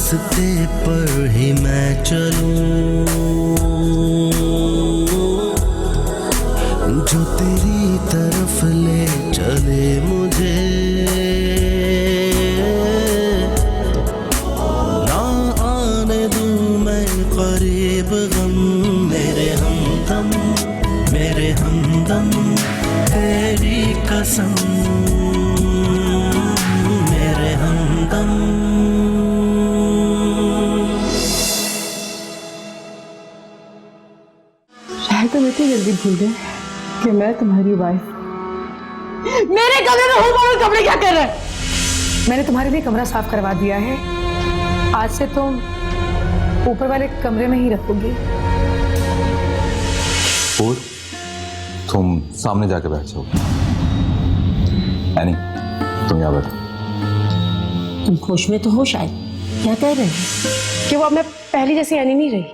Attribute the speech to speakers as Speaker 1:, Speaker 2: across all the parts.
Speaker 1: रास्ते पर ही मैं चलूं, जो तेरी तरफ ले चले मुझे। ना आने दूं मैं करीब गम, मेरे हमदम मेरे हमदम, तेरी कसम मेरे हमदम।
Speaker 2: शायद तुम इतनी जल्दी भूल गए कि मैं तुम्हारी वाइफ। मेरे कमरे में हूँ, कमरे क्या कर रहे हैं? मैंने तुम्हारे लिए कमरा साफ करवा दिया है। आज से तुम ऊपर वाले कमरे में ही रखोगी।
Speaker 3: और तुम सामने जाके बैठ जाओ। एनी, तुम यहाँ बैठो।
Speaker 4: तुम होश में तो हो शायद। क्या कह रहे हैं?
Speaker 2: कि वो अब मैं पहली जैसी एनी नहीं रही,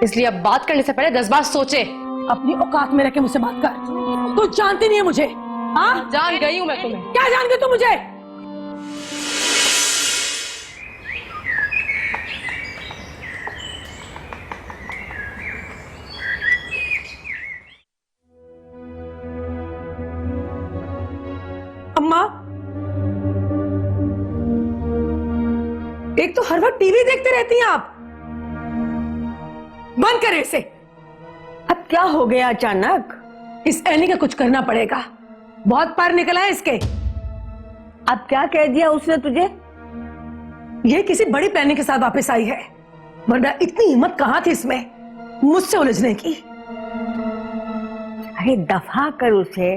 Speaker 2: इसलिए अब बात करने से पहले 10 बार सोचे। अपनी औकात में रह के मुझसे बात कर। तू जानती नहीं है मुझे। हाँ, जान गई हूं मैं तुम्हें। क्या जान गई तू मुझे? अम्मा, एक तो हर वक्त टीवी देखते रहती हैं आप। बंद करें इसे।
Speaker 4: अब क्या हो गया अचानक?
Speaker 2: इस एनी का कुछ करना पड़ेगा। बहुत पार निकला है इसके।
Speaker 4: अब क्या कह दिया उसने तुझे?
Speaker 2: ये किसी बड़ी प्लानिंग के साथ वापस आई है, वरना इतनी हिम्मत कहां थी इसमें मुझसे उलझने की।
Speaker 4: अरे दफा कर उसे।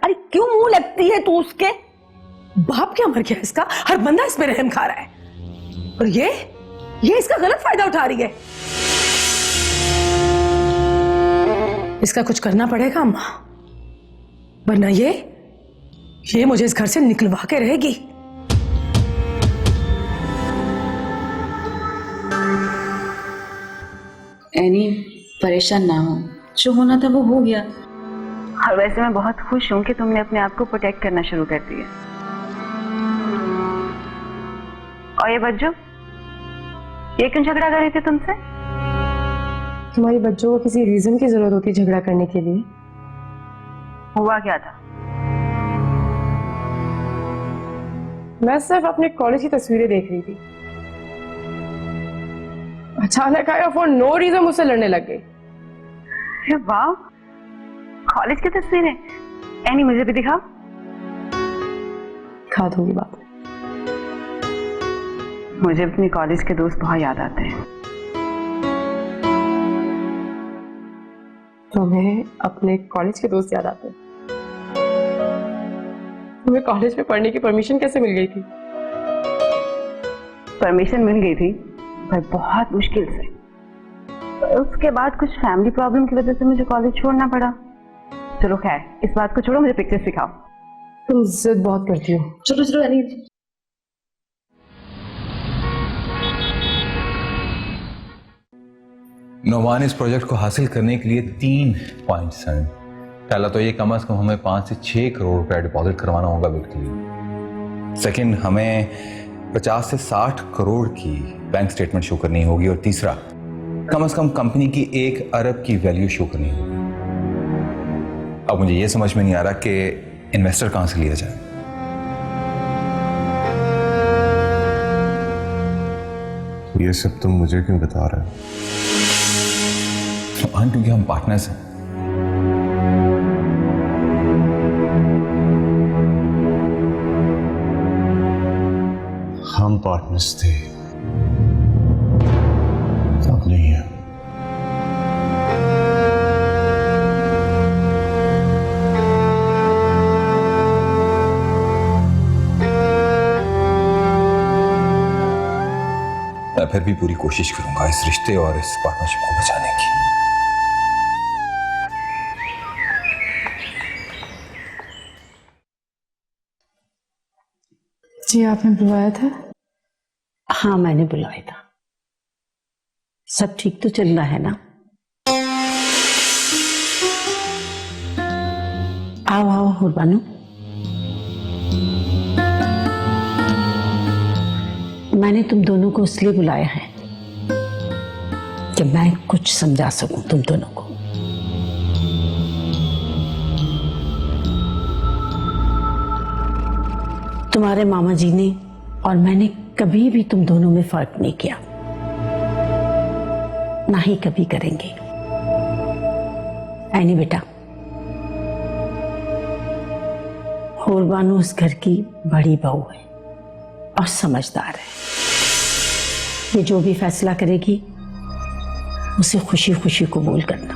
Speaker 4: अरे क्यों मुंह लगती है तू उसके?
Speaker 2: बाप क्या मर गया इसका? हर बंदा इस पे रहम खा रहा है, और ये इसका गलत फायदा उठा रही है। इसका कुछ करना पड़ेगा अम्मा, वरना ये मुझे इस घर से निकलवा के रहेगी।
Speaker 5: एनी, परेशान ना हो, जो होना था वो हो गया।
Speaker 6: और वैसे मैं बहुत खुश हूँ कि तुमने अपने आप को प्रोटेक्ट करना शुरू कर दिया। और ये बच्चों, ये क्यों झगड़ा कर रही थी तुमसे?
Speaker 2: तुम्हारी बच्चों को किसी रीजन की जरूरत होती है झगड़ा करने के लिए।
Speaker 6: हुआ क्या था?
Speaker 2: मैं सिर्फ अपने कॉलेज की तस्वीरें देख रही थी, अचानक आया फॉर नो रीजन मुझसे लड़ने लग गई।
Speaker 6: अरे वाह, कॉलेज की तस्वीरें। एनी, मुझे भी दिखाओ।
Speaker 2: खा दूंगी बात।
Speaker 6: मुझे अपने कॉलेज के दोस्त बहुत याद आते हैं।
Speaker 2: तुम्हें अपने कॉलेज के दोस्त याद आते हैं? तुम्हें कॉलेज में पढ़ने की परमिशन कैसे मिल गई थी?
Speaker 6: परमिशन मिल गई थी, पर बहुत मुश्किल से। उसके बाद कुछ फैमिली प्रॉब्लम की वजह से मुझे कॉलेज छोड़ना पड़ा। चलो खैर, इस बात को छोड़ो, मुझे पिक्चर्स दिखाओ।
Speaker 2: तुम जिद बहुत करती हो।
Speaker 5: चलो चलो एनी।
Speaker 3: नौवान, इस प्रोजेक्ट को हासिल करने के लिए 3 पॉइंट्स हैं। पहला तो ये, कम से कम हमें 5 से 6 करोड़ रुपया डिपॉजिट करवाना होगा बिड के लिए। सेकंड, हमें 50 से 60 करोड़ की बैंक स्टेटमेंट शो करनी होगी। और तीसरा, कम से कम कंपनी की 1 अरब की वैल्यू शो करनी होगी। अब मुझे ये समझ में नहीं आ रहा कि इन्वेस्टर कहां से लिया जाए।
Speaker 7: ये सब तुम मुझे क्यों बता रहे हो?
Speaker 3: क्योंकि हम पार्टनर्स हैं।
Speaker 7: हम पार्टनर्स थे, अब नहीं है।
Speaker 3: मैं फिर भी पूरी कोशिश करूंगा इस रिश्ते और इस पार्टनरशिप को बचाने की।
Speaker 2: जी, आपने बुलाया था?
Speaker 4: हाँ, मैंने बुलाया था। सब ठीक तो चल रहा है ना? आओ आओ हुरबानो। मैंने तुम दोनों को इसलिए बुलाया है कि मैं कुछ समझा सकूं तुम दोनों को। तुम्हारे मामा जी ने और मैंने कभी भी तुम दोनों में फर्क नहीं किया, ना ही कभी करेंगे। ऐनी बेटा, होरबानो उस घर की बड़ी बहू है और समझदार है। ये जो भी फैसला करेगी उसे खुशी खुशी कबूल करना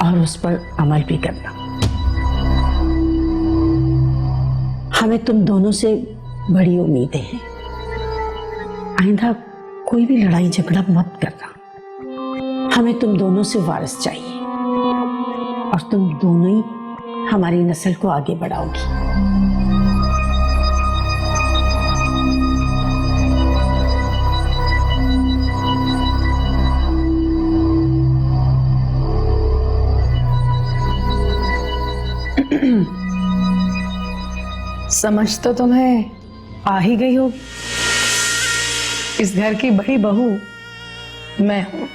Speaker 4: और उस पर अमल भी करना। हमें तुम दोनों से बड़ी उम्मीदें हैं। आइंदा कोई भी लड़ाई झगड़ा मत करना। हमें तुम दोनों से वारिस चाहिए और तुम दोनों ही हमारी नस्ल को आगे बढ़ाओगी।
Speaker 2: समझ तो तुम्हें आ ही गई होगी। इस घर की बड़ी बहू मैं हूं।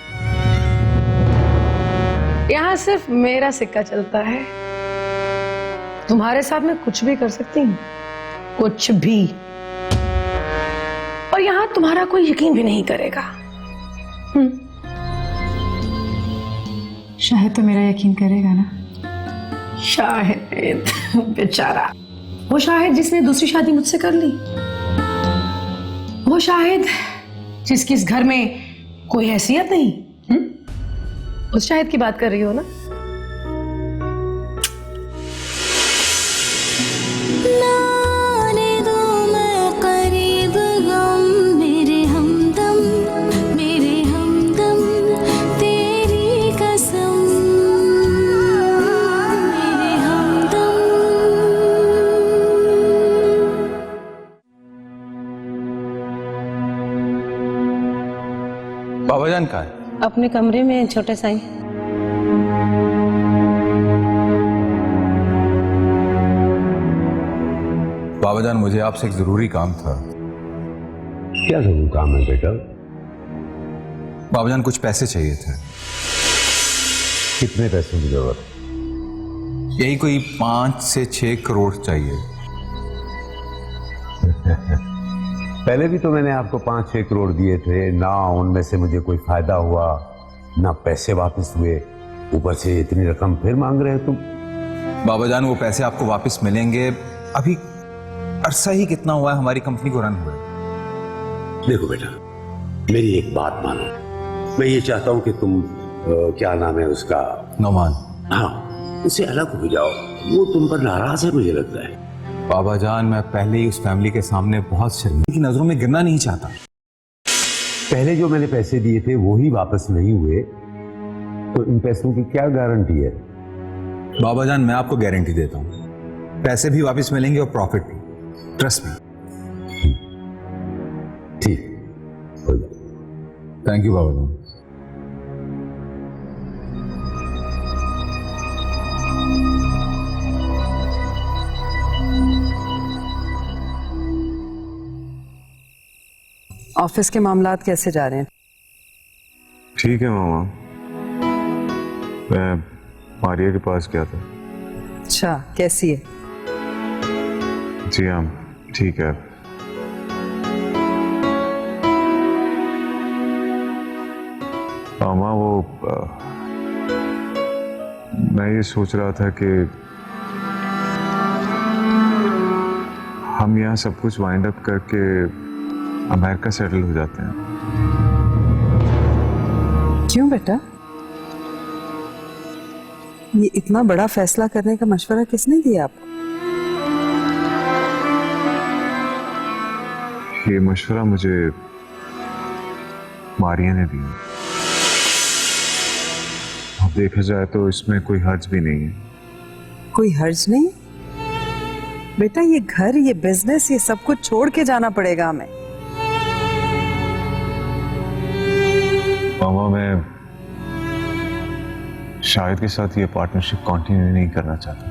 Speaker 2: यहां सिर्फ मेरा सिक्का चलता है। तुम्हारे साथ मैं कुछ भी कर सकती हूँ, कुछ भी। और यहां तुम्हारा कोई यकीन भी नहीं करेगा। शाहिद तो मेरा यकीन करेगा ना। शाहिद बेचारा, वो शाहिद जिसने दूसरी शादी मुझसे कर ली, वो शाहिद जिसकी इस घर में कोई हैसियत नहीं। उस शाहिद की बात कर रही हो ना?
Speaker 3: बाबा जान कहाँ है?
Speaker 4: अपने कमरे में छोटे साईं।
Speaker 3: बाबा जान, मुझे आपसे एक जरूरी काम था।
Speaker 8: क्या जरूरी काम है बेटा?
Speaker 3: बाबा जान, कुछ पैसे चाहिए थे।
Speaker 8: कितने पैसों की जरूरत?
Speaker 3: यही कोई 5 से 6 करोड़ चाहिए।
Speaker 8: पहले भी तो मैंने आपको 5-6 करोड़ दिए थे ना, उनमें से मुझे कोई फायदा हुआ ना, पैसे वापस हुए। ऊपर से इतनी रकम फिर मांग रहे हो तुम।
Speaker 3: बाबा जान, वो पैसे आपको वापस मिलेंगे। अभी अरसा ही कितना हुआ है हमारी कंपनी को रन हुए।
Speaker 8: देखो बेटा, मेरी एक बात मानो। मैं ये चाहता हूं कि तुम क्या नाम है उसका,
Speaker 3: नौमान।
Speaker 8: हाँ, उससे अलग हो जाओ। वो तुम पर नाराज है मुझे लगता है।
Speaker 3: बाबा जान, मैं पहले ही उस फैमिली के सामने बहुत शर्मिंदगी की नजरों में गिरना नहीं चाहता।
Speaker 8: पहले जो मैंने पैसे दिए थे वो ही वापस नहीं हुए, तो इन पैसों की क्या गारंटी है?
Speaker 3: बाबा जान, मैं आपको गारंटी देता हूं, पैसे भी वापस मिलेंगे और प्रॉफिट भी। Trust me.
Speaker 8: ठीक, हो जाए।
Speaker 3: थैंक यू बाबा जान।
Speaker 9: ऑफिस के मामलात कैसे जा रहे हैं?
Speaker 7: ठीक है मामा, मैं मारिया के पास गया था।
Speaker 9: अच्छा, कैसी है?
Speaker 7: जी हाँ, ठीक है। मामा, वो मैं ये सोच रहा था कि हम यहाँ सब कुछ वाइंड अप करके अमेरिका सेटल हो जाते हैं।
Speaker 9: क्यों बेटा? ये इतना बड़ा फैसला करने का मशवरा किसने दिया आपको?
Speaker 7: ये मशवरा मुझे मारिया ने दिया। अब देखा जाए तो इसमें कोई हर्ज भी नहीं है।
Speaker 9: कोई हर्ज नहीं? बेटा, ये घर, ये बिजनेस, ये सब कुछ छोड़ के जाना पड़ेगा हमें।
Speaker 7: मामा, मैं शाहिद के साथ ये पार्टनरशिप कंटिन्यू नहीं करना चाहता।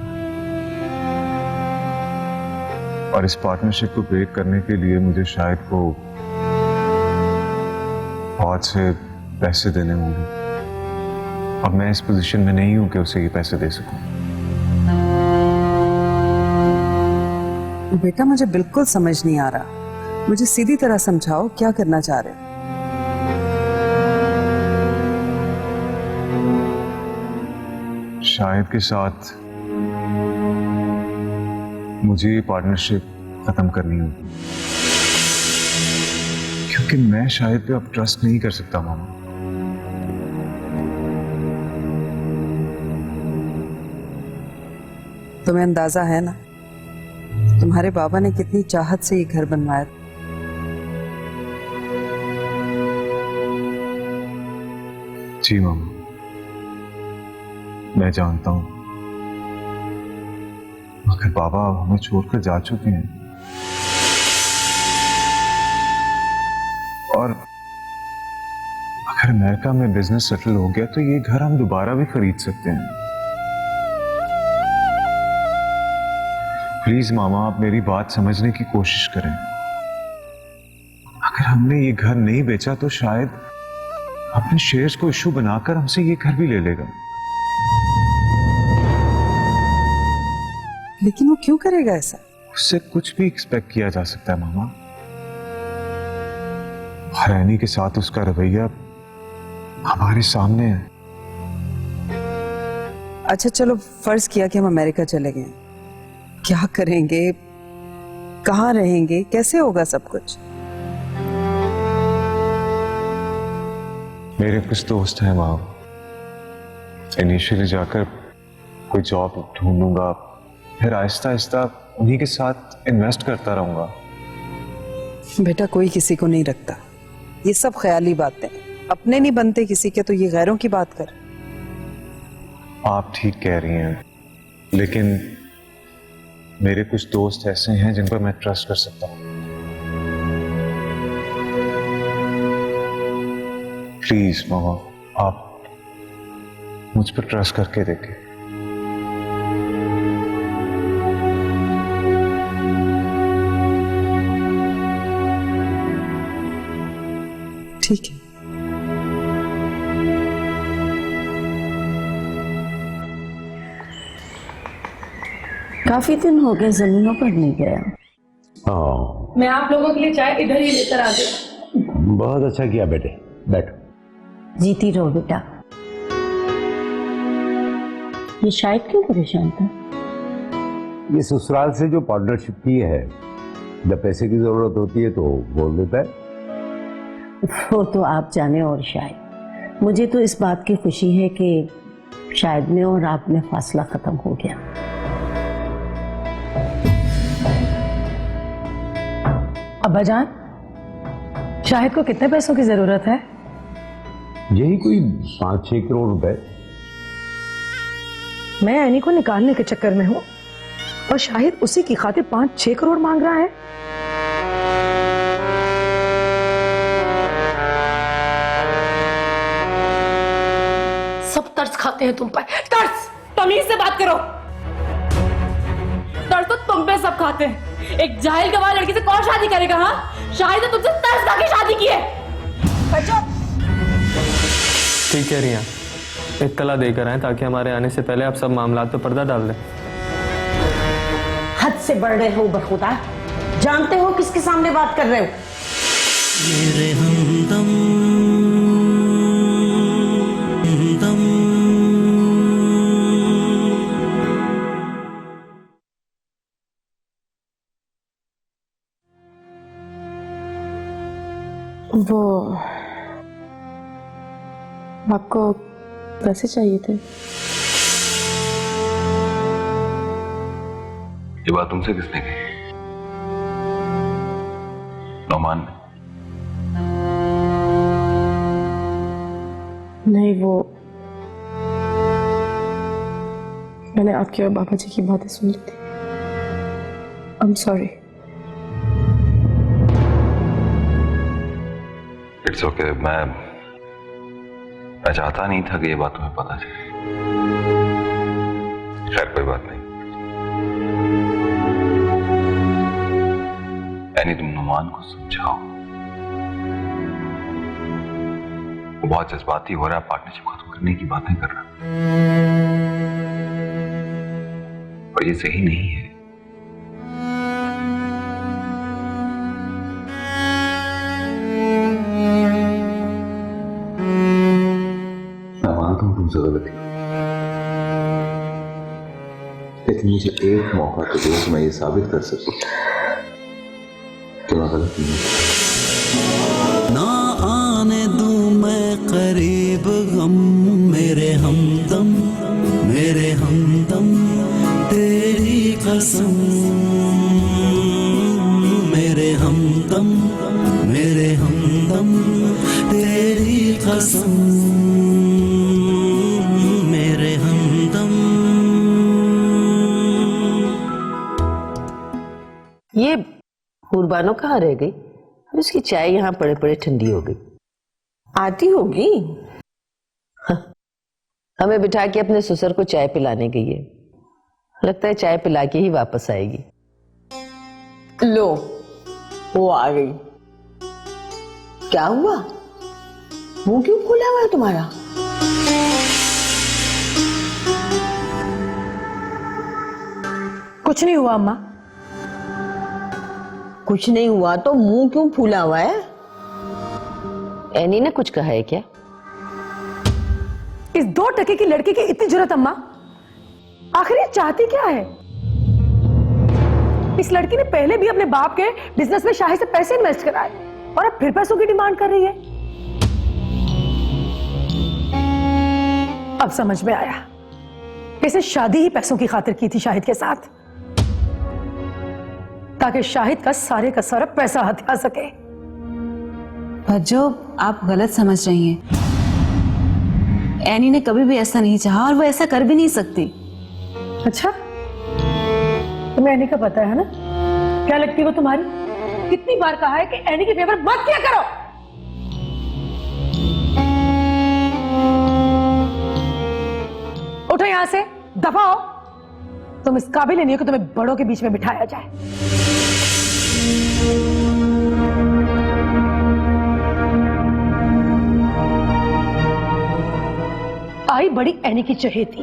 Speaker 7: और इस पार्टनरशिप को ब्रेक करने के लिए मुझे शायद को बहुत से पैसे देने होंगे। अब मैं इस पोजीशन में नहीं हूं कि उसे ये पैसे दे सकूं।
Speaker 9: बेटा मुझे बिल्कुल समझ नहीं आ रहा, मुझे सीधी तरह समझाओ क्या करना चाह रहे हो।
Speaker 7: शाहिद के साथ मुझे ये पार्टनरशिप खत्म करनी होगी, क्योंकि मैं शाहिद पे अब ट्रस्ट नहीं कर सकता मामा।
Speaker 9: तुम्हें अंदाजा है ना तुम्हारे बाबा ने कितनी चाहत से ये घर बनवाया।
Speaker 7: जी मामा, मैं जानता हूं, मगर बाबा हमें छोड़कर जा चुके हैं और अगर अमेरिका में बिजनेस सेटल हो गया तो ये घर हम दोबारा भी खरीद सकते हैं। प्लीज मामा, आप मेरी बात समझने की कोशिश करें। अगर हमने ये घर नहीं बेचा तो शायद अपने शेयर्स को इशू बनाकर हमसे ये घर भी ले लेगा।
Speaker 9: लेकिन वो क्यों करेगा ऐसा?
Speaker 7: उससे कुछ भी एक्सपेक्ट किया जा सकता है मामा। हरैनी के साथ उसका रवैया हमारे सामने है।
Speaker 9: अच्छा चलो फर्ज किया कि हम अमेरिका चले गए, क्या करेंगे, कहाँ रहेंगे, कैसे होगा सब कुछ?
Speaker 7: मेरे कुछ दोस्त हैं वहां, इनिशियली जाकर कोई जॉब ढूंढूंगा, फिर आहिस्ता आहिस्ता उन्हीं के साथ इन्वेस्ट करता रहूंगा।
Speaker 9: बेटा कोई किसी को नहीं रखता, ये सब ख्याली बातें, अपने नहीं बनते किसी के तो ये गैरों की बात कर।
Speaker 7: आप ठीक कह रही हैं, लेकिन मेरे कुछ दोस्त ऐसे हैं जिन पर मैं ट्रस्ट कर सकता हूं। प्लीज मामा, आप मुझ पर ट्रस्ट करके देखें।
Speaker 9: ठीक है।
Speaker 4: काफी दिन हो गए जमीनों पर नहीं गया।
Speaker 8: हाँ,
Speaker 2: मैं आप लोगों के लिए चाय इधर ही लेकर आ गई।
Speaker 8: बहुत अच्छा किया बेटे, बैठो।
Speaker 4: जीती रहो बेटा। ये शायद क्यों परेशान था?
Speaker 8: ये ससुराल से जो पार्टनरशिप की है, जब पैसे की जरूरत होती है तो बोल देता है।
Speaker 4: वो तो आप जाने और शायद, मुझे तो इस बात की खुशी है कि शायद में और आप में फासला खत्म हो गया।
Speaker 2: अब्बाजान, शाहिद को कितने पैसों की जरूरत है?
Speaker 8: यही कोई 5-6 करोड़ रुपए।
Speaker 2: मैं एनी को निकालने के चक्कर में हूं और शाहिद उसी की खातिर 5-6 करोड़ मांग रहा है। सब तरस खाते हैं तुम पर। तरस, तमीज से बात करो। तरस तो तुम पे सब खाते हैं। एक जाहिल गवार लड़की से कौन शादी करेगा? हाँ, शाहिद ने तुमसे तरस खा के शादी की है।
Speaker 10: ठीक कह रही हैं, इत्तला देकर आए ताकि हमारे आने से पहले आप सब मामलात पे पर्दा डाल दें।
Speaker 4: हद से बढ़ रहे हो बखुदा, जानते हो किसके सामने बात कर रहे हो?
Speaker 1: मेरे हमदम हमदम।
Speaker 2: वो आपको पैसे चाहिए थे?
Speaker 3: ये बात तुमसे किसने कही? नौमान ने?
Speaker 2: नहीं, वो मैंने आपके और बाबा जी की बातें सुन ली थी। I am sorry.
Speaker 3: It's okay. मैं चाहता नहीं था कि ये बात तुम्हें पता चले। खैर कोई बात नहीं। मान को समझाओ। वो बहुत जज्बाती हो रहा है, पार्टनरशिप खत्म करने की बातें कर रहा है और ये सही नहीं है। मैं मानता हूं तुमसे गलती, लेकिन मुझे एक मौका तो दो कि मैं ये साबित कर सकूं कि मैं गलत नहीं हूं।
Speaker 1: ना आने दूं मैं करीब गम, मेरे हमदम तेरी कसम, मेरे हमदम तेरी कसम, मेरे हमदम।
Speaker 4: ये हुरबानो कहाँ रह गई? अब इसकी चाय यहाँ पड़े पड़े ठंडी हो गई। आती होगी। हाँ, हमें बिठा के अपने ससुर को चाय पिलाने गई है। लगता है चाय पिला के ही वापस आएगी। लो, वो आ गई। क्या हुआ? मुंह क्यों खुला हुआ है तुम्हारा?
Speaker 2: कुछ नहीं हुआ अम्मा।
Speaker 4: कुछ नहीं हुआ तो मुंह क्यों फूला हुआ है? एनी ने कुछ कहा है क्या?
Speaker 2: इस 2 टके की लड़की की इतनी जरूरत अम्मा? आखिर ये चाहती क्या है? इस लड़की ने पहले भी अपने बाप के बिजनेस में शाही से पैसे इन्वेस्ट कराए और अब फिर पैसों की डिमांड कर रही है। अब समझ में आया, इसे शादी ही पैसों की खातिर की थी शाहिद के साथ, ताकि शाहिद का सारा पैसा हाथ आ सके।
Speaker 5: भज्जो, आप गलत समझ रही हैं। एनी ने कभी भी ऐसा नहीं चाहा और वो ऐसा कर भी नहीं सकती।
Speaker 2: अच्छा, तुम्हें एनी का पता है ना? क्या लगती है वो तुम्हारी? कितनी बार कहा है कि एनी की फेवर मत किया करो। उठो यहां से, दफा हो। तुम इस काबिल नहीं हो कि तुम्हें बड़ों के बीच में बिठाया जाए। आई बड़ी एनी की चहेती।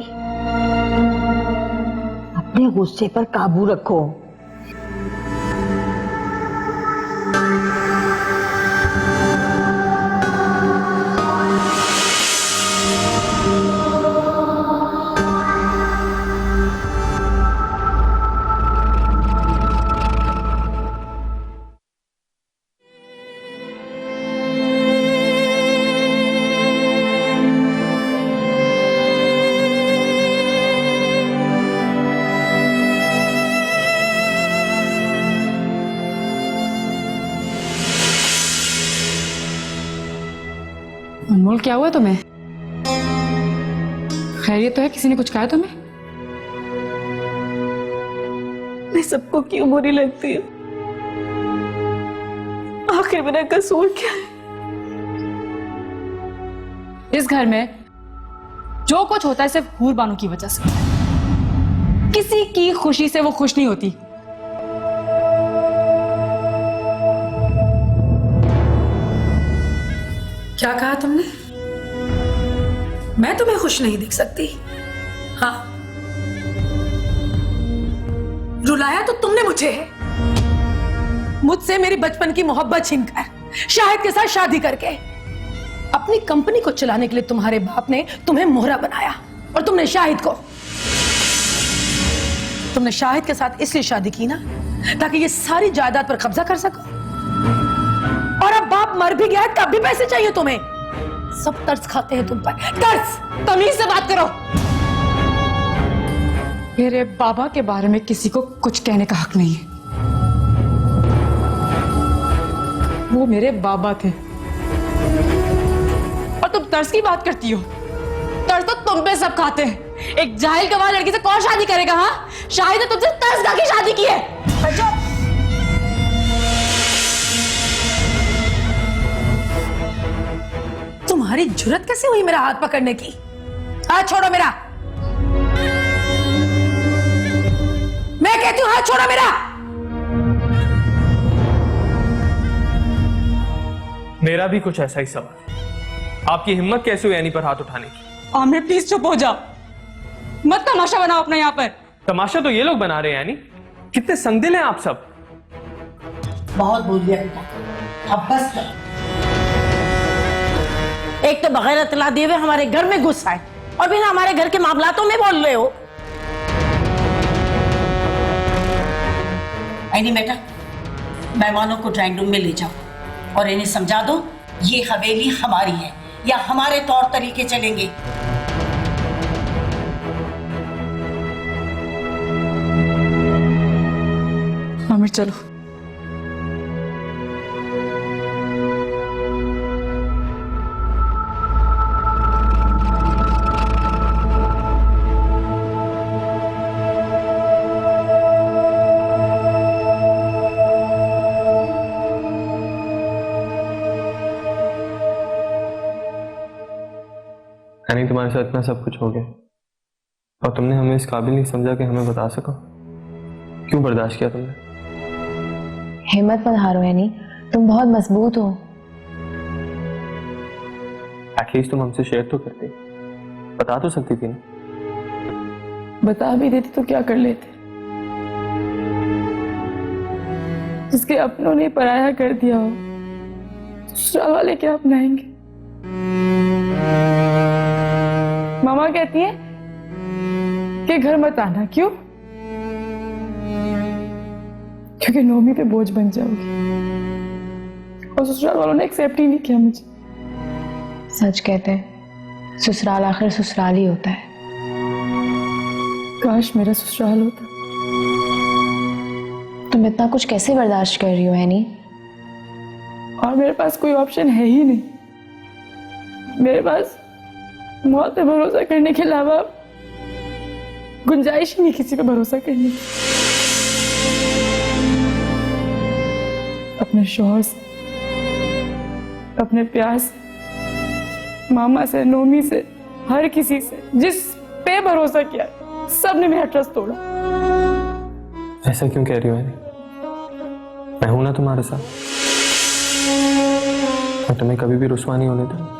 Speaker 4: अपने गुस्से पर काबू रखो।
Speaker 11: अनमोल, क्या हुआ तुम्हें? खैरियत तो है? किसी ने कुछ कहा तुम्हें?
Speaker 2: मैं सबको क्यों बुरी लगती है? आखिर मेरा कसूर क्या है?
Speaker 11: इस घर में जो कुछ होता है सिर्फ हूर बानो की वजह से। किसी की खुशी से वो खुश नहीं होती।
Speaker 2: क्या कहा तुमने? मैं तुम्हें खुश नहीं देख सकती? हाँ, रुलाया तो तुमने मुझे है, मुझसे मेरी बचपन की मोहब्बत छीनकर, शाहिद के साथ शादी करके। अपनी कंपनी को चलाने के लिए तुम्हारे बाप ने तुम्हें मोहरा बनाया और तुमने शाहिद के साथ इसलिए शादी की ना, ताकि ये सारी जायदाद पर कब्जा कर सको। और अब बाप मर भी गया है, तब भी पैसे चाहिए तुम्हें। सब तरस खाते हैं तुम पर। तरस। तमीज से बात करो।
Speaker 11: मेरे बाबा के बारे में किसी को कुछ कहने का हक नहीं है। वो मेरे बाबा थे और तुम तर्स की बात करती हो। तर्स तो तुम पे सब खाते हैं। एक जाहिल गवार लड़की से कौन शादी करेगा? हाँ, शाहिद ने तुमसे तर्स खा के शादी की है।
Speaker 2: तुम्हारी जुर्रत कैसे हुई मेरा हाथ पकड़ने की? हाथ छोड़ो मेरा। मैं कहती हूं हाथ छोड़ो मेरा।
Speaker 10: मेरा भी कुछ ऐसा ही सवाल है। आपकी हिम्मत कैसे हुई एनी पर हाथ उठाने की?
Speaker 11: आमिर प्लीज चुप हो जाओ, मत तमाशा बनाओ अपना यहाँ पर।
Speaker 10: तमाशा तो ये लोग बना रहे हैं यानी। कितने संगदिल हैं आप सब।
Speaker 4: बहुत बोल दिया बेटा, अब बस कर। एक तो बगैर इतला दिए हुए हमारे घर में घुस आए और बिना हमारे घर के मामलातों में बोल रहे हो। ऐनी बेटा, मेहमानों को ड्राइंग रूम में ले जाओ और इन्हें समझा दो ये हवेली हमारी है, या हमारे तौर तरीके चलेंगे।
Speaker 11: आमिर चलो।
Speaker 10: यानी तुम्हारे साथ इतना सब कुछ हो गया और तुमने हमें इस काबिल नहीं समझा कि हमें बता सको। क्यों बर्दाश्त किया तुमने?
Speaker 12: हिम्मत मत हारो एनी, तुम बहुत मजबूत हो।
Speaker 10: एटलीस्ट तुम हमसे शेयर तो करते, बता तो सकती थी ना।
Speaker 2: बता भी देती तो क्या कर लेते। जिसके अपनों ने पराया कर दिया हो, ससुराल वाले क्या अपनाएंगे। मामा कहती है कि घर मत आना। क्यों? क्योंकि नौमी पे बोझ बन जाओगी, और ससुराल वालों ने एक्सेप्ट ही नहीं किया मुझे।
Speaker 12: सच कहते हैं, ससुराल आखिर ससुराल ही होता है।
Speaker 2: काश मेरा ससुराल होता।
Speaker 12: तुम इतना कुछ कैसे बर्दाश्त कर रही हो एनी?
Speaker 2: और मेरे पास कोई ऑप्शन है ही नहीं। मेरे पास मौत पे भरोसा करने के अलावा गुंजाइश ही नहीं किसी पे भरोसा करने की। अपने शौहर से, अपने प्यार से, मामा से, नोमी से, हर किसी से जिस पे भरोसा किया, सबने मेरा ट्रस्ट तोड़ा।
Speaker 10: ऐसा क्यों कह रही हो? मैं हूं ना तुम्हारे साथ, मैं तुम्हें कभी भी रुस्वा नहीं होने दूंगा।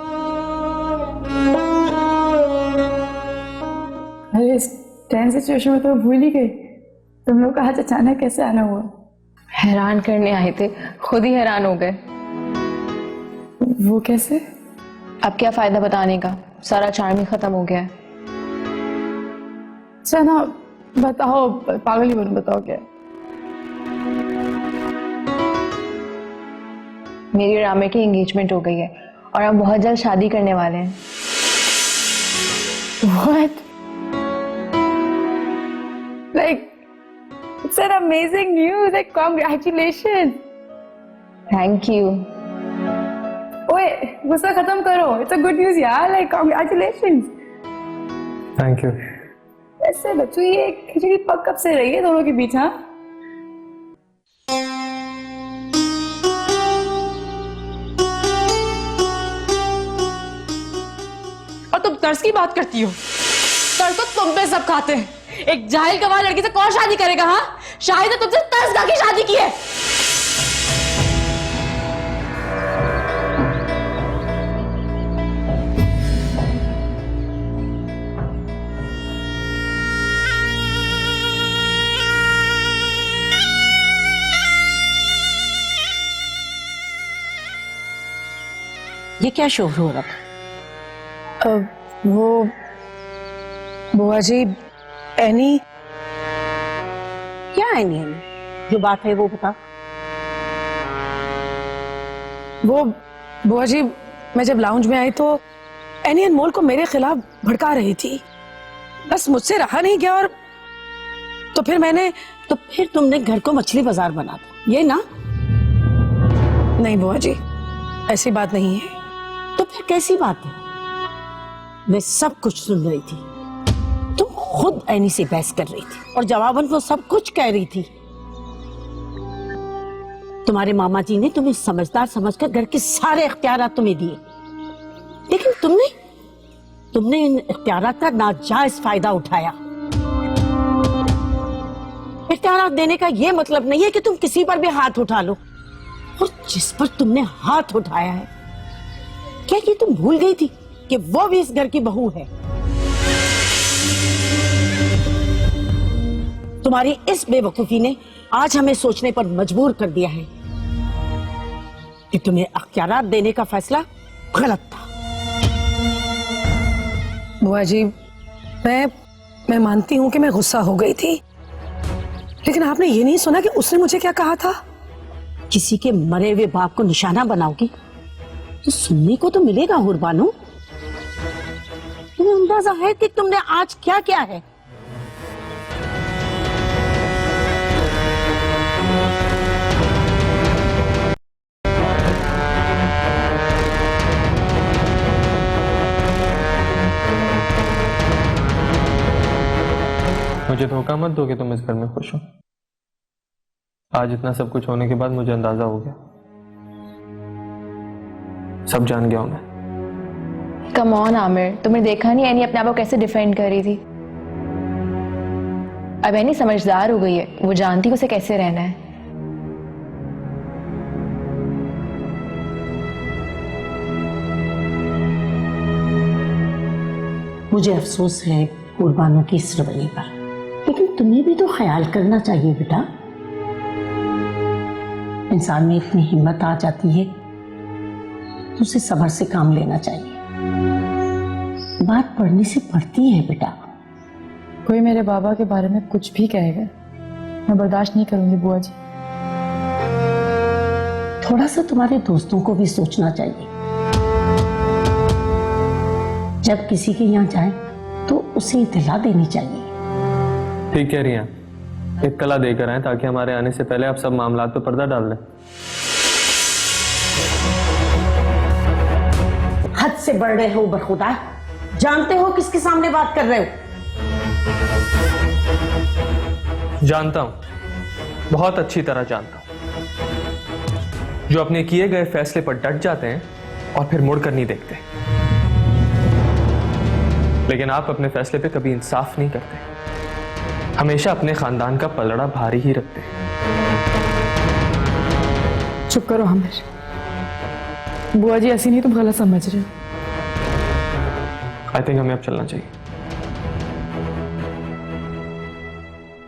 Speaker 2: अरे इस टेंस सिचुएशन में तो भूल ही गई तुम लोग का आज अचानक कैसे आना हुआ।
Speaker 12: हैरान करने आए थे, खुद ही हैरान हो गए।
Speaker 2: वो कैसे?
Speaker 12: अब क्या फायदा बताने का, सारा चार्म ही खत्म हो गया है।
Speaker 2: अच्छा ना बताओ, पागल ही बनूं, बताओ क्या है?
Speaker 12: मेरी और आमिर की एंगेजमेंट हो गई है और हम बहुत जल्द शादी करने वाले हैं।
Speaker 2: What? Like, it's an amazing news. Like, congratulations.
Speaker 12: Thank you.
Speaker 2: ओए, गुस्सा खत्म करो। It's a good news यार. Like, congratulations.
Speaker 10: Thank you.
Speaker 2: ऐसे बच्चों ये खिचड़ी पक कब से रही है दोनों के बीच? हाँ,
Speaker 11: और तुम तर्स की बात करती हो? तर्स तो तुम पे सब खाते हैं। एक जाहिल गवार लड़की से कौन शादी करेगा? हाँ, शाहिद ने तुमसे तर्स खा के शादी की है।
Speaker 4: ये क्या शोर हो रहा था?
Speaker 9: वो बुआ जी, एनी।
Speaker 4: क्या एनी? एनी जो बात है वो बता।
Speaker 9: वो बुआ जी, मैं जब लाउंज में आई तो एनी अनमोल को मेरे खिलाफ भड़का रही थी। बस मुझसे रहा नहीं गया, और तो फिर तुमने घर को मछली बाजार बना दिया, ये ना? नहीं बुआ जी, ऐसी बात नहीं है।
Speaker 4: तो फिर कैसी बात है? मैं सब कुछ सुन रही थी। तुम खुद एनी से बहस कर रही थी और जवाबन वो सब कुछ कह रही थी। तुम्हारे मामा जी ने तुम्हें समझदार समझकर घर के सारे इख्तियार तुम्हें दिए, लेकिन तुमने इन इख्तियार का नाजायज फायदा उठाया। इख्तियार देने का यह मतलब नहीं है कि तुम किसी पर भी हाथ उठा लो, और जिस पर तुमने हाथ उठाया है क्या ये तुम भूल गई थी कि वो भी इस घर की बहू है? तुम्हारी इस बेवकूफी ने आज हमें सोचने पर मजबूर कर दिया है कि तुम्हें अख्तियारात देने का फैसला गलत था।
Speaker 9: बुआ जी, मैं मानती हूँ कि मैं गुस्सा हो गई थी, लेकिन आपने ये नहीं सुना कि उसने मुझे क्या कहा था?
Speaker 4: किसी के मरे हुए बाप को निशाना बनाओगी तो सुनने को तो मिलेगा हुरबानो। तुम्हें अंदाजा है कि तुमने आज क्या किया है?
Speaker 10: मुझे धोखा मत दो कि तुम इस घर में खुश हो। आज इतना सब कुछ होने के बाद मुझे अंदाजा हो गया, सब जान गया हूं मैं।
Speaker 12: कम ऑन आमिर, तुमने देखा नहीं एनी अपने आप को कैसे डिफेंड कर रही थी? अब एनी समझदार हो गई है, वो जानती है उसे कैसे रहना है।
Speaker 4: मुझे अफसोस है कुर्बानों की इस रवैये पर, लेकिन तुम्हें भी तो ख्याल करना चाहिए बेटा। इंसान में इतनी हिम्मत आ जाती है तो उसे सब्र से काम लेना चाहिए। बात पढ़ने से पड़ती है बेटा।
Speaker 12: कोई मेरे बाबा के बारे में कुछ भी कहेगा, मैं बर्दाश्त नहीं करूंगी बुआ जी।
Speaker 4: थोड़ा सा तुम्हारे दोस्तों को भी सोचना चाहिए। जब किसी के यहाँ जाए तो उसे इत्तला देनी चाहिए।
Speaker 10: ठीक कह रही हैं, इत्तला देकर आए ताकि हमारे आने से पहले आप सब मामलात पे पर्दा डाल दें।
Speaker 4: हद से बढ़ रहे हो बखुदा, जानते हो किसके सामने बात कर रहे हो?
Speaker 10: जानता हूं, बहुत अच्छी तरह जानता हूं। जो अपने किए गए फैसले पर डट जाते हैं और फिर मुड़कर नहीं देखते। लेकिन आप अपने फैसले पे कभी इंसाफ नहीं करते, हमेशा अपने खानदान का पलड़ा भारी ही रखते हैं।
Speaker 12: चुप करो आमिर, बुआ जी ऐसी नहीं, तुम गलत समझ रहे हो।
Speaker 10: आई थिंक हमें अब चलना चाहिए।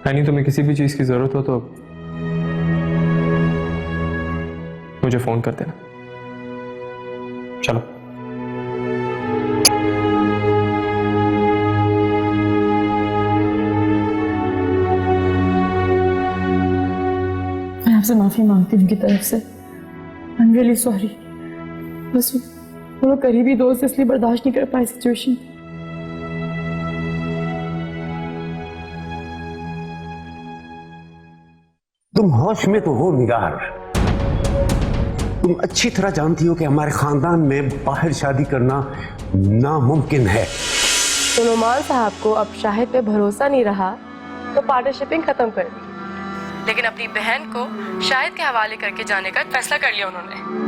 Speaker 10: यानी तुम्हें किसी भी चीज की जरूरत हो तो मुझे फोन कर देना। चलो।
Speaker 12: मैं आपसे माफी मांगती हूँ उनकी तरफ से। I am really sorry. बस वो करीबी दोस्त इसलिए बर्दाश्त नहीं कर पाए सिचुएशन।
Speaker 8: तुम होश में तो हो निगार। तुम अच्छी तरह जानती हो कि हमारे खानदान में बाहर शादी करना नामुमकिन है।
Speaker 12: तो नुमान साहब को अब शाहिद पे भरोसा नहीं रहा तो पार्टनरशिपिंग खत्म कर दी, लेकिन अपनी बहन को शाहिद के हवाले करके जाने का फैसला कर लिया उन्होंने।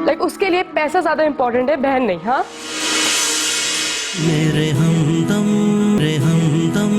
Speaker 12: लाइक उसके लिए पैसा ज्यादा इंपॉर्टेंट है, बहन नहीं। हाँ,
Speaker 1: मेरे हमदम, मेरे हमदम।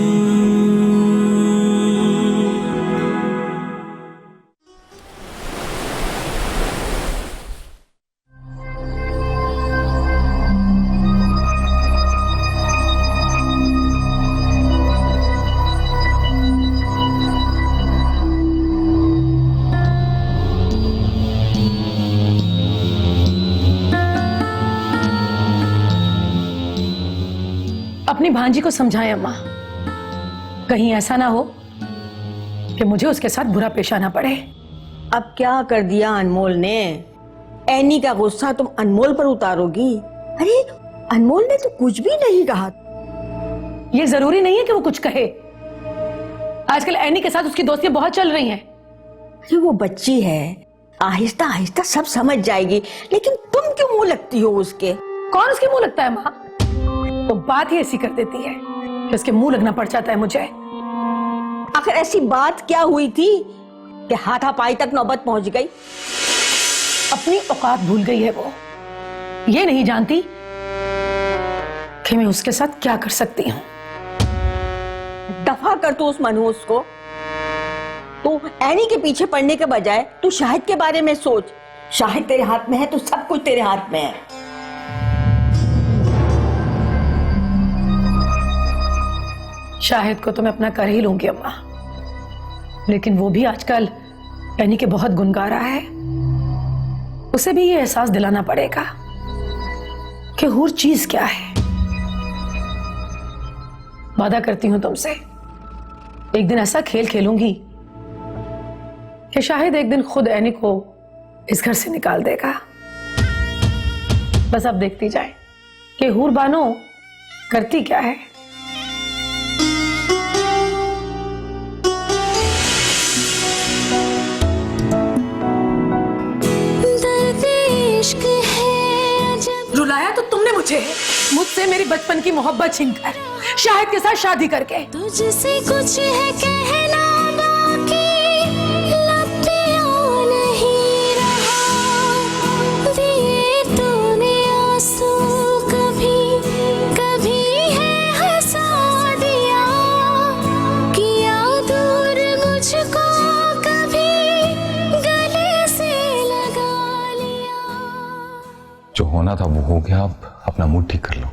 Speaker 9: अपनी भांजी को समझाएं अम्मा, कहीं ऐसा ना हो कि मुझे उसके साथ बुरा पेश आना पड़े।
Speaker 4: अब क्या कर दिया अनमोल ने? एनी का गुस्सा तुम अनमोल पर उतारोगी? अरे अनमोल ने तो कुछ भी नहीं कहा।
Speaker 9: ये जरूरी नहीं है कि वो कुछ कहे। आजकल एनी के साथ उसकी दोस्तियां बहुत चल रही हैं।
Speaker 4: अरे वो बच्ची है, आहिस्ता आहिस्ता सब समझ जाएगी, लेकिन तुम क्यों मुंह लगती हो उसके?
Speaker 9: कौन उसके मुंह लगता है माँ? तो बात ही ऐसी कर देती है कि उसके मुंह लगना पड़ जाता है मुझे।
Speaker 4: आखिर ऐसी बात क्या हुई थी कि हाथापाई तक नौबत पहुंच गई?
Speaker 9: अपनी औकात भूल गई है वो। ये नहीं जानती कि मैं उसके साथ क्या कर सकती हूँ।
Speaker 4: दफा कर तू उस मनहूस को। तू एनी के पीछे पड़ने के बजाय तू शाहिद के बारे में सोच। शाहिद तेरे हाथ में है तो सब कुछ तेरे हाथ में है।
Speaker 2: शाहिद को तो मैं अपना कर ही लूंगी अम्मा, लेकिन वो भी आजकल एनी के बहुत गुण गा रहा है। उसे भी ये एहसास दिलाना पड़ेगा कि हूर चीज क्या है। वादा करती हूं तुमसे, एक दिन ऐसा खेल खेलूंगी कि शाहिद एक दिन खुद एनी को इस घर से निकाल देगा। बस अब देखती जाए कि हूर बानो करती क्या है। रुलाया तो तुमने मुझसे मेरी बचपन की मोहब्बत छीनकर शाहिद के साथ शादी करके।
Speaker 13: तुझसे कुछ है कहना बाकी, लब पे आ नहीं रहा, दिए तूने आंसू कभी कभी है हंसा दिया, किया दूर मुझको कभी गले से लगा लिया।
Speaker 3: जो होना था वो हो गया, अब अपना मूड ठीक कर लो।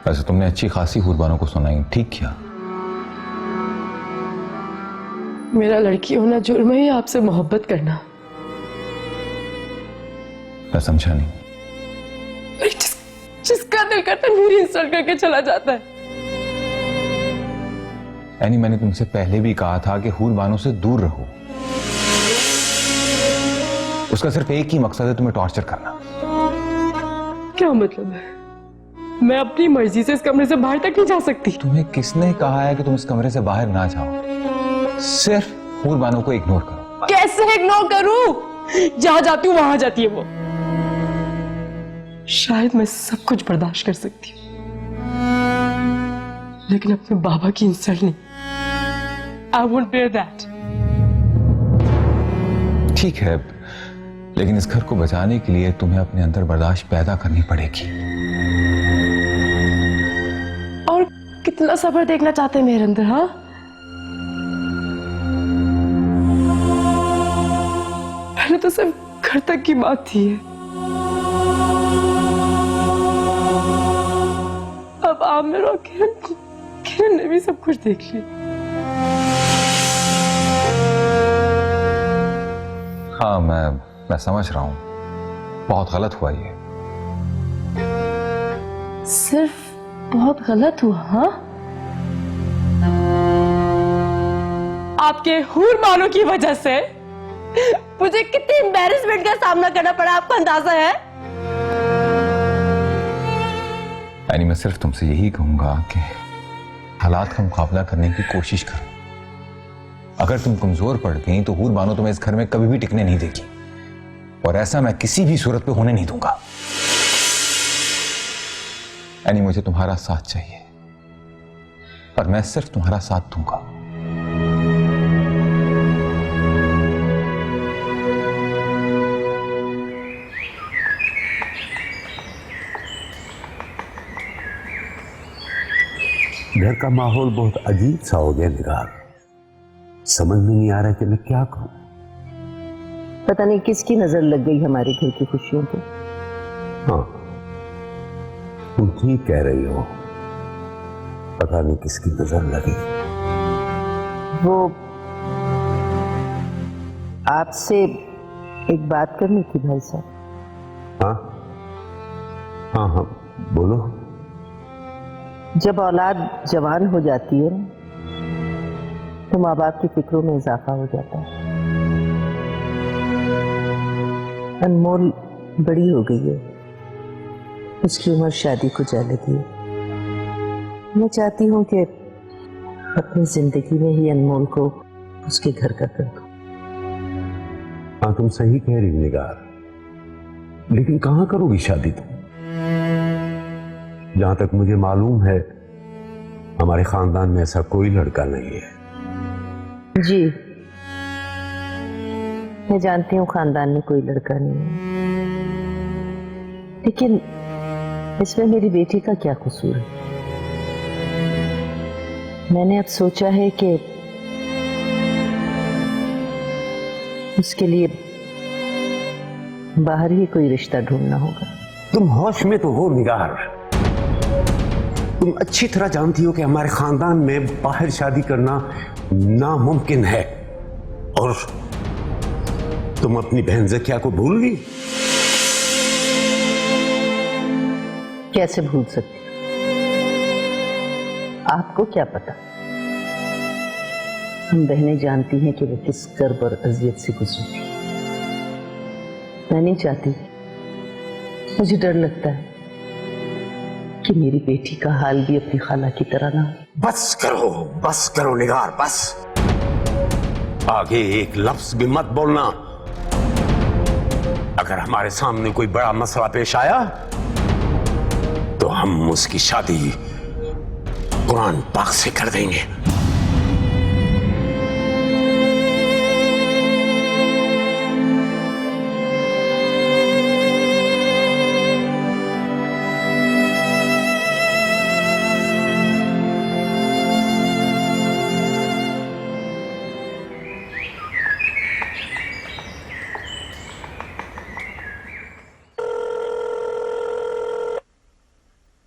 Speaker 3: वैसे तुमने अच्छी खासी हुरबानों को सुनाई, ठीक किया।
Speaker 12: मेरा लड़की होना जुर्म है, आपसे मोहब्बत करना।
Speaker 3: मैं समझा नहीं।
Speaker 12: जिसका दिल करता है मेरी इंसल्ट करके चला जाता है।
Speaker 3: यानी मैंने तुमसे पहले भी कहा था कि हुरबानों से दूर रहो। उसका सिर्फ एक ही मकसद है, तुम्हें टॉर्चर करना।
Speaker 12: क्या मतलब है? मैं अपनी मर्जी से इस कमरे से बाहर तक नहीं जा सकती।
Speaker 3: तुम्हें किसने कहा है कि तुम इस कमरे से बाहर ना जाओ? सिर्फ हुरबानों को इग्नोर करो।
Speaker 12: कैसे इग्नोर करूं? जहां जाती हूं वहां जाती है वो। शायद मैं सब कुछ बर्दाश्त कर सकती हूँ, लेकिन अपने बाबा की इंसल्ट नहीं। I won't bear that.
Speaker 3: ठीक है, लेकिन इस घर को बचाने के लिए तुम्हें अपने अंदर बर्दाश्त पैदा करनी पड़ेगी।
Speaker 12: और कितना सब्र देखना चाहते हैं मेरे अंदर? हाँ, पहले तो सिर्फ घर तक की बात थी, अब आमिर और किरण ने भी सब कुछ देख लिया।
Speaker 3: हाँ, मैं समझ रहा हूं, बहुत गलत हुआ ये।
Speaker 12: सिर्फ बहुत गलत हुआ? हाँ, आपके हुरबानों की वजह से मुझे कितनी एम्बैरेसमेंट का सामना करना पड़ा, आपको अंदाजा है?
Speaker 3: यानी मैं सिर्फ तुमसे यही कहूंगा कि हालात का मुकाबला करने की कोशिश करो। अगर तुम कमजोर पड़ गई तो हुरबानो तुम्हें इस घर में कभी भी टिकने नहीं देगी, और ऐसा मैं किसी भी सूरत पे होने नहीं दूंगा। यानी मुझे तुम्हारा साथ चाहिए, और मैं सिर्फ तुम्हारा साथ दूंगा।
Speaker 8: घर का माहौल बहुत अजीब सा हो गया निगार। समझ में नहीं आ रहा कि मैं क्या करूं।
Speaker 4: पता नहीं किसकी नजर लग गई हमारे घर की खुशियों पे।
Speaker 8: हाँ, तुम ठीक कह रही हो, पता नहीं किसकी नजर लगी।
Speaker 4: वो आपसे एक बात करनी थी भाई साहब।
Speaker 8: हाँ हाँ हाँ, बोलो।
Speaker 4: जब औलाद जवान हो जाती है तो माँ बाप की फिक्रों में इजाफा हो जाता है। अनमोल बड़ी हो गई है, उसकी उम्र शादी को जा लगी है। मैं चाहती हूँ कि अपनी जिंदगी में ही अनमोल को उसके घर का कर दूं।
Speaker 8: हाँ, तुम सही कह रही निगार, लेकिन कहाँ करोगी शादी तुम? जहां तक मुझे मालूम है हमारे खानदान में ऐसा कोई लड़का नहीं है।
Speaker 4: जी, मैं जानती हूँ खानदान में कोई लड़का नहीं है, लेकिन इसमें मेरी बेटी का क्या कसूर है? मैंने अब सोचा है कि उसके लिए बाहर ही कोई रिश्ता ढूंढना होगा।
Speaker 8: तुम होश में तो हो निगार। तुम अच्छी तरह जानती हो कि हमारे खानदान में बाहर शादी करना नामुमकिन है, और तुम अपनी बहन ज़किया को भूल गई।
Speaker 4: कैसे भूल सकती? आपको क्या पता? हम बहनें जानती हैं कि वो किस कर्ब और अजियत से गुजरी थी। मैं नहीं चाहती, मुझे डर लगता है कि मेरी बेटी का हाल भी अपनी खाला की तरह ना हो।
Speaker 8: बस करो निगार, बस। आगे एक लफ्ज भी मत बोलना। अगर हमारे सामने कोई बड़ा मसला पेश आया तो हम उसकी शादी कुरान पाक से कर देंगे।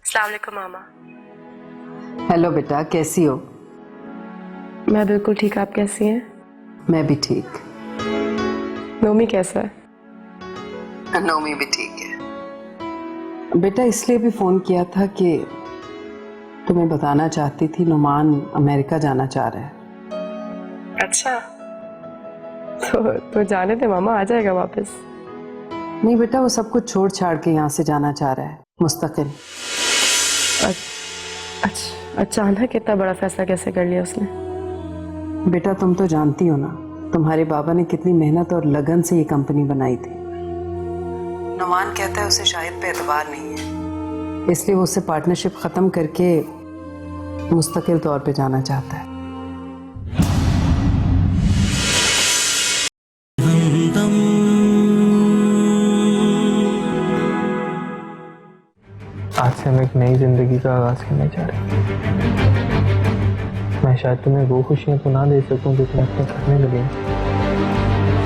Speaker 12: अस्सलाम वालेकुम मामा।
Speaker 5: हेलो बेटा, कैसी हो?
Speaker 12: मैं बिल्कुल ठीक, आप कैसी हैं?
Speaker 5: मैं भी ठीक।
Speaker 12: नोमी कैसा है?
Speaker 5: नोमी भी ठीक है। बेटा इसलिए भी फोन किया था कि तुम्हें बताना चाहती थी, नुमान अमेरिका जाना चाह रहा है।
Speaker 12: अच्छा, तो जाने दे मामा, आ जाएगा वापस।
Speaker 5: नहीं बेटा, वो सब कुछ छोड़ छाड़ के यहाँ से जाना चाह रहा है, मुस्तकिल।
Speaker 12: अच्छा, अचानक इतना बड़ा फैसला कैसे कर लिया उसने?
Speaker 5: बेटा तुम तो जानती हो ना, तुम्हारे बाबा ने कितनी मेहनत और लगन से ये कंपनी बनाई थी। नुमान कहता है उसे शायद पे एतबार नहीं है, इसलिए वो उससे पार्टनरशिप खत्म करके मुस्तकिल तौर पे जाना चाहता है।
Speaker 10: आज से हम एक नई जिंदगी का आगाज करने जा रहे हैं। मैं शायद तुम्हें वो खुशियां तो ना दे सकूं जो तुम अपने घर में लगे,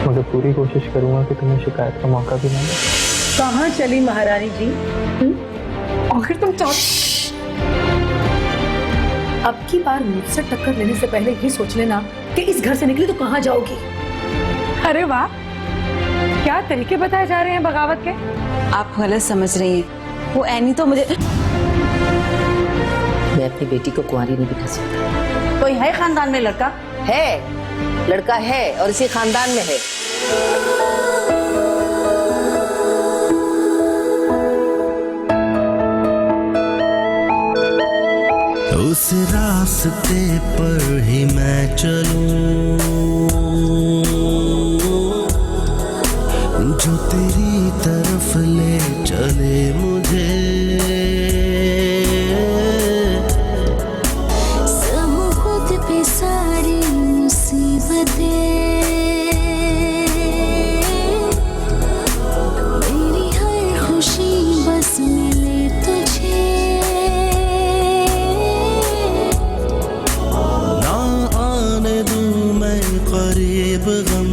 Speaker 10: मगर पूरी कोशिश करूंगा कि तुम्हें शिकायत का मौका भी ना दे।
Speaker 2: कहाँ चली महारानी जी?
Speaker 9: आखिर तुम अब की बार मुझसे टक्कर लेने से पहले ये सोच लेना कि इस घर से निकली तो कहाँ जाओगी।
Speaker 2: अरे वाह, क्या तरीके बताए जा रहे हैं बगावत के।
Speaker 5: आप गलत समझ रही हैं, वो एनी तो मुझे,
Speaker 4: मैं अपनी बेटी को कुंवारी नहीं दिखा सकता।
Speaker 2: कोई है खानदान में लड़का?
Speaker 4: है, लड़का है और इसी खानदान में है।
Speaker 1: उस रास्ते पर ही मैं चलूं जो तेरी तरफ ले चले मुझे।
Speaker 13: खुद पे सारी मुसीबतें, मेरी हर खुशी बस मिले तुझे।
Speaker 1: ना आने दूं मैं करीब गम,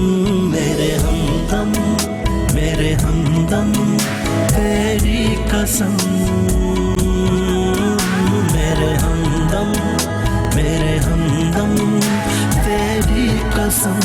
Speaker 1: मेरे हमदम मेरे हमदम तेरी कसम, मेरे हमदम तेरी कसम।